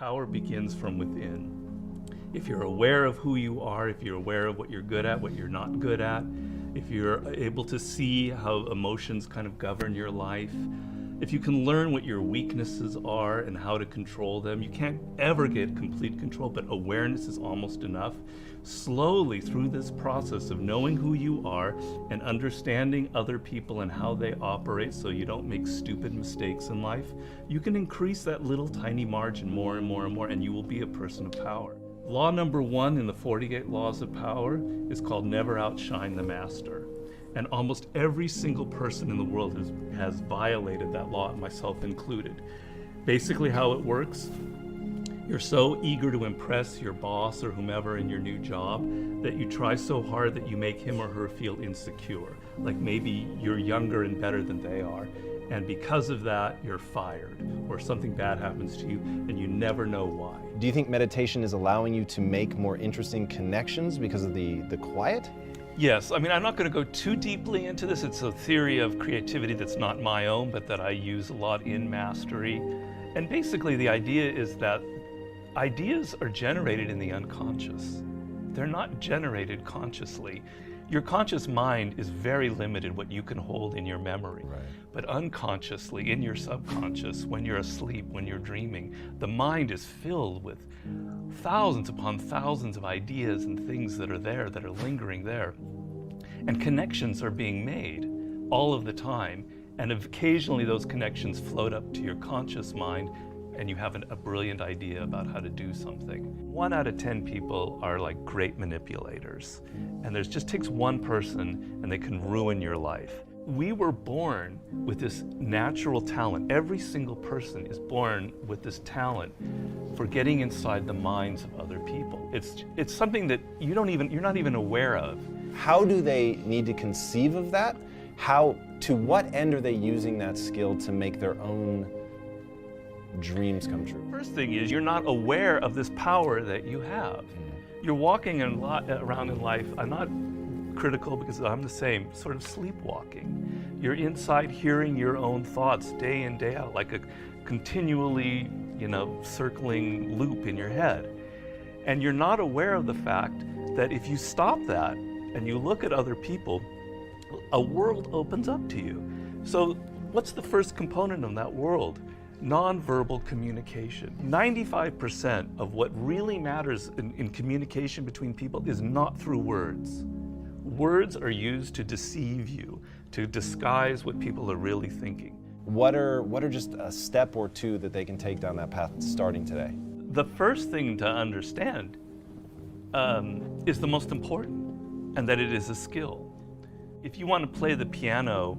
Power begins from within. If you're aware of who you are, if you're aware of what you're good at, what you're not good at, if you're able to see how emotions kind of govern your life, if you can learn what your weaknesses are and how to control them, you can't ever get complete control, but awareness is almost enough. Slowly through this process of knowing who you are and understanding other people and how they operate so you don't make stupid mistakes in life, you can increase that little tiny margin more and more and more, and you will be a person of power. Law number 1 in the 48 Laws of Power is called never outshine the master. And almost every single person in the world has violated that law, myself included. Basically how it works, you're so eager to impress your boss or whomever in your new job that you try so hard that you make him or her feel insecure. Like maybe you're younger and better than they are. And because of that, you're fired, or something bad happens to you and you never know why. Do you think meditation is allowing you to make more interesting connections because of the quiet? Yes, I mean, I'm not going to go too deeply into this. It's a theory of creativity that's not my own, but that I use a lot in Mastery. And basically the idea is that ideas are generated in the unconscious. They're not generated consciously. Your conscious mind is very limited what you can hold in your memory. Right. But unconsciously, in your subconscious, when you're asleep, when you're dreaming, the mind is filled with thousands upon thousands of ideas and things that are there, that are lingering there. And connections are being made all of the time. And occasionally those connections float up to your conscious mind and you have a brilliant idea about how to do something. 1 out of 10 people are like great manipulators. And there just takes one person and they can ruin your life. We were born with this natural talent. Every single person is born with this talent for getting inside the minds of other people. It's something that you're not even aware of. How do they need to conceive of that? To what end are they using that skill to make their own dreams come true? First thing is, you're not aware of this power that you have. You're walking around in life, I'm not critical because I'm the same, sort of sleepwalking. You're inside hearing your own thoughts day in, day out, like a continually, circling loop in your head. And you're not aware of the fact that if you stop that and you look at other people, a world opens up to you. So what's the first component of that world? Nonverbal communication. 95% of what really matters in communication between people is not through words. Words are used to deceive you, to disguise what people are really thinking. What are just a step or two that they can take down that path starting today? The first thing to understand is the most important, and that it is a skill. If you want to play the piano,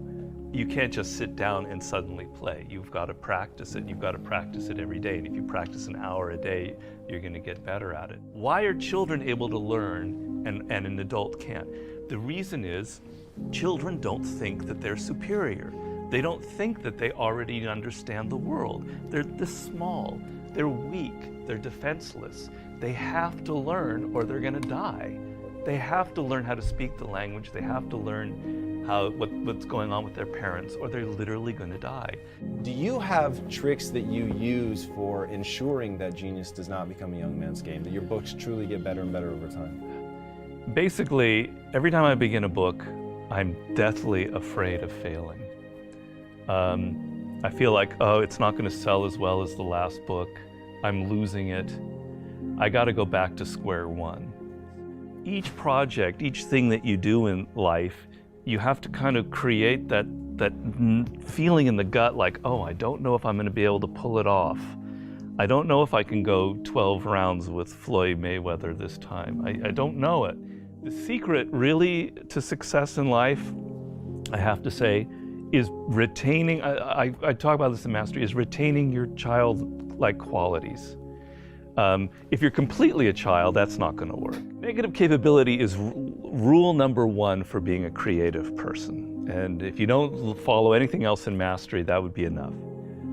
you can't just sit down and suddenly play. You've got to practice it. You've got to practice it every day. And if you practice an hour a day, you're going to get better at it. Why are children able to learn and an adult can't? The reason is children don't think that they're superior. They don't think that they already understand the world. They're this small. They're weak. They're defenseless. They have to learn or they're going to die. They have to learn how to speak the language. They have to learn what's going on with their parents, or they're literally going to die. Do you have tricks that you use for ensuring that genius does not become a young man's game, that your books truly get better and better over time? Basically, every time I begin a book, I'm deathly afraid of failing. I feel like, it's not going to sell as well as the last book. I'm losing it. I got to go back to square one. Each project, each thing that you do in life, you have to kind of create that feeling in the gut like, I don't know if I'm going to be able to pull it off. I don't know if I can go 12 rounds with Floyd Mayweather this time. I don't know it. The secret really to success in life, I have to say, is retaining, I talk about this in Mastery, is retaining your childlike qualities. If you're completely a child, that's not going to work. Negative capability is rule number 1 for being a creative person. And if you don't follow anything else in Mastery, that would be enough.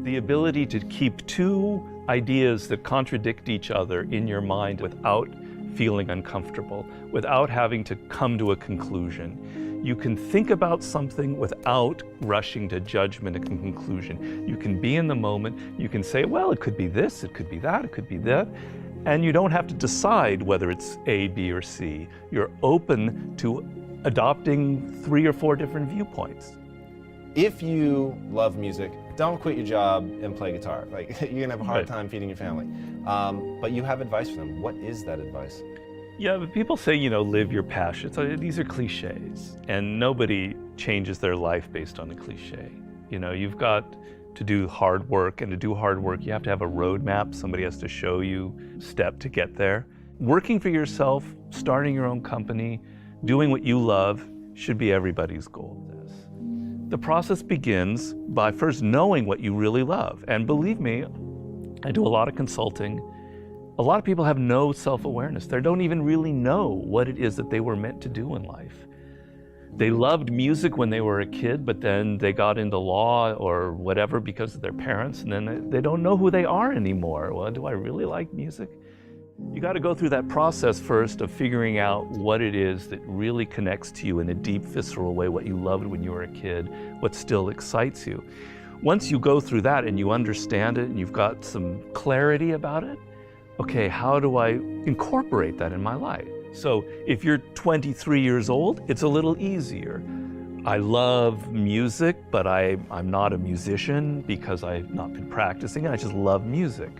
The ability to keep 2 ideas that contradict each other in your mind without feeling uncomfortable, without having to come to a conclusion. You can think about something without rushing to judgment and conclusion. You can be in the moment. You can say, well, it could be this, it could be that, it could be that. And you don't have to decide whether it's A, B, or C. You're open to adopting 3 or 4 different viewpoints. If you love music, don't quit your job and play guitar. Like, you're gonna have a hard Right. time feeding your family. But you have advice for them. What is that advice? Yeah, but people say, live your passion. So these are cliches, and nobody changes their life based on a cliche. You've got to do hard work, and to do hard work, you have to have a roadmap. Somebody has to show you step to get there. Working for yourself, starting your own company, doing what you love should be everybody's goal. The process begins by first knowing what you really love. And believe me, I do a lot of consulting. A lot of people have no self-awareness. They don't even really know what it is that they were meant to do in life. They loved music when they were a kid, but then they got into law or whatever because of their parents, and then they don't know who they are anymore. Well, do I really like music? You got to go through that process first of figuring out what it is that really connects to you in a deep, visceral way, what you loved when you were a kid, what still excites you. Once you go through that and you understand it and you've got some clarity about it, okay, how do I incorporate that in my life? So if you're 23 years old, it's a little easier. I love music, but I'm not a musician because I've not been practicing it. I just love music.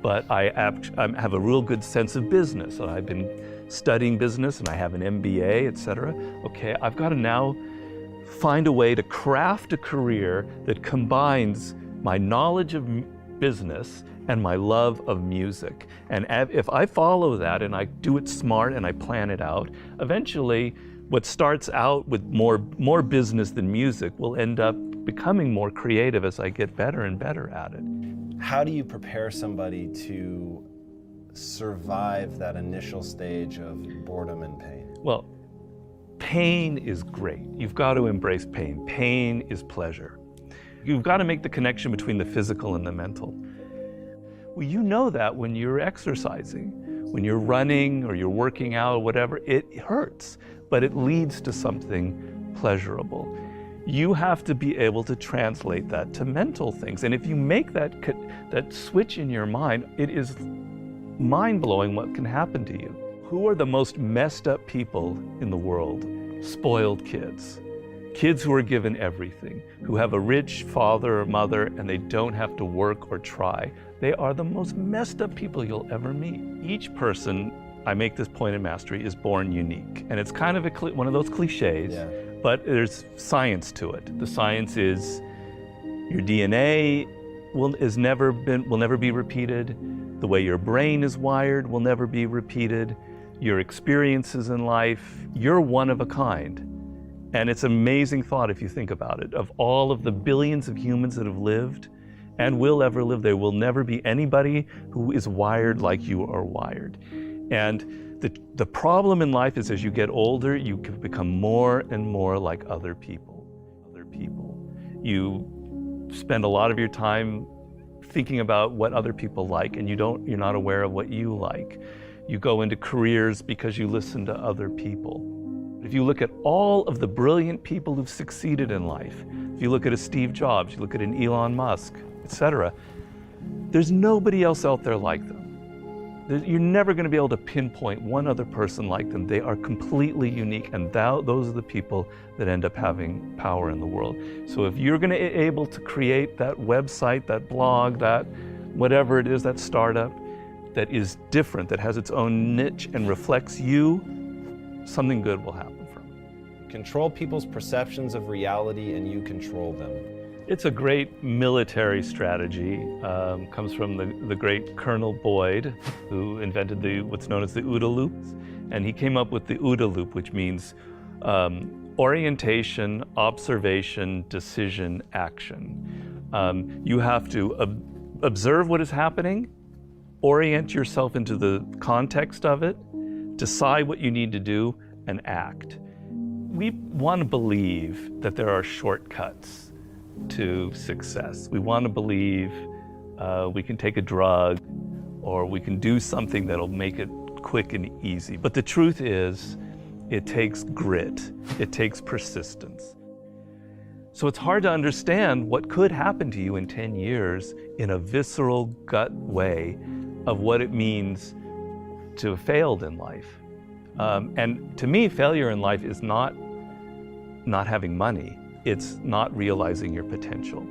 But I have a real good sense of business. I've been studying business and I have an MBA, et cetera. Okay, I've got to now find a way to craft a career that combines my knowledge of business and my love of music. And if I follow that and I do it smart and I plan it out, eventually what starts out with more business than music will end up becoming more creative as I get better and better at it. How do you prepare somebody to survive that initial stage of boredom and pain? Well, pain is great. You've got to embrace pain. Pain is pleasure. You've got to make the connection between the physical and the mental. Well, you know that when you're exercising, when you're running or you're working out or whatever, it hurts, but it leads to something pleasurable. You have to be able to translate that to mental things. And if you make that switch in your mind, it is mind-blowing what can happen to you. Who are the most messed up people in the world? Spoiled kids. Kids who are given everything, who have a rich father or mother and they don't have to work or try. They are the most messed up people you'll ever meet. Each person, I make this point in Mastery, is born unique. And it's kind of one of those cliches. Yeah. But there's science to it. The science is your DNA will never be repeated. The way your brain is wired will never be repeated. Your experiences in life, you're one of a kind. And it's an amazing thought if you think about it. Of all of the billions of humans that have lived and will ever live, there will never be anybody who is wired like you are wired. And the problem in life is as you get older, you can become more and more like other people. You spend a lot of your time thinking about what other people like, and you're not aware of what you like. You go into careers because you listen to other people. If you look at all of the brilliant people who've succeeded in life, if you look at a Steve Jobs, you look at an Elon Musk, etc., there's nobody else out there like them. You're never going to be able to pinpoint one other person like them. They are completely unique, and those are the people that end up having power in the world. So if you're going to be able to create that website, that blog, that whatever it is, that startup that is different, that has its own niche and reflects you, something good will happen from it. Control people's perceptions of reality and you control them. It's a great military strategy. Comes from the great Colonel Boyd, who invented what's known as the OODA loop. And he came up with the OODA loop, which means orientation, observation, decision, action. You have to observe what is happening, orient yourself into the context of it, decide what you need to do, and act. We want to believe that there are shortcuts to success. We want to believe we can take a drug or we can do something that'll make it quick and easy. But the truth is, It takes grit. It takes persistence. So it's hard to understand what could happen to you in 10 years in a visceral gut way of what it means to have failed in life. And to me, failure in life is not having money. It's not realizing your potential.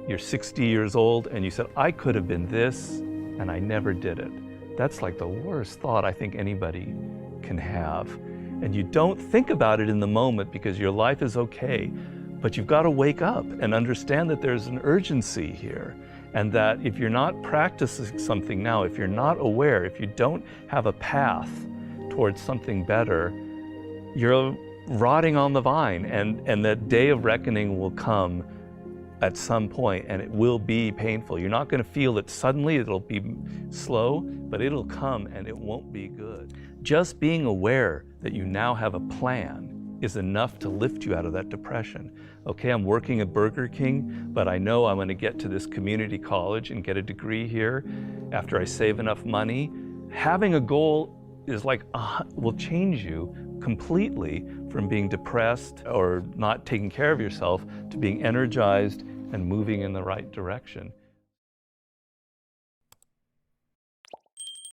You're 60 years old and you said, I could have been this, and I never did it. That's like the worst thought I think anybody can have. And you don't think about it in the moment because your life is okay, but you've got to wake up and understand that there's an urgency here, and that if you're not practicing something now, if you're not aware, if you don't have a path towards something better, you're rotting on the vine, and that day of reckoning will come at some point, and it will be painful. You're not going to feel it suddenly, it'll be slow, but it'll come and it won't be good. Just being aware that you now have a plan is enough to lift you out of that depression. Okay, I'm working at Burger King, but I know I'm going to get to this community college and get a degree here after I save enough money. Having a goal is like, will change you completely from being depressed or not taking care of yourself to being energized and moving in the right direction.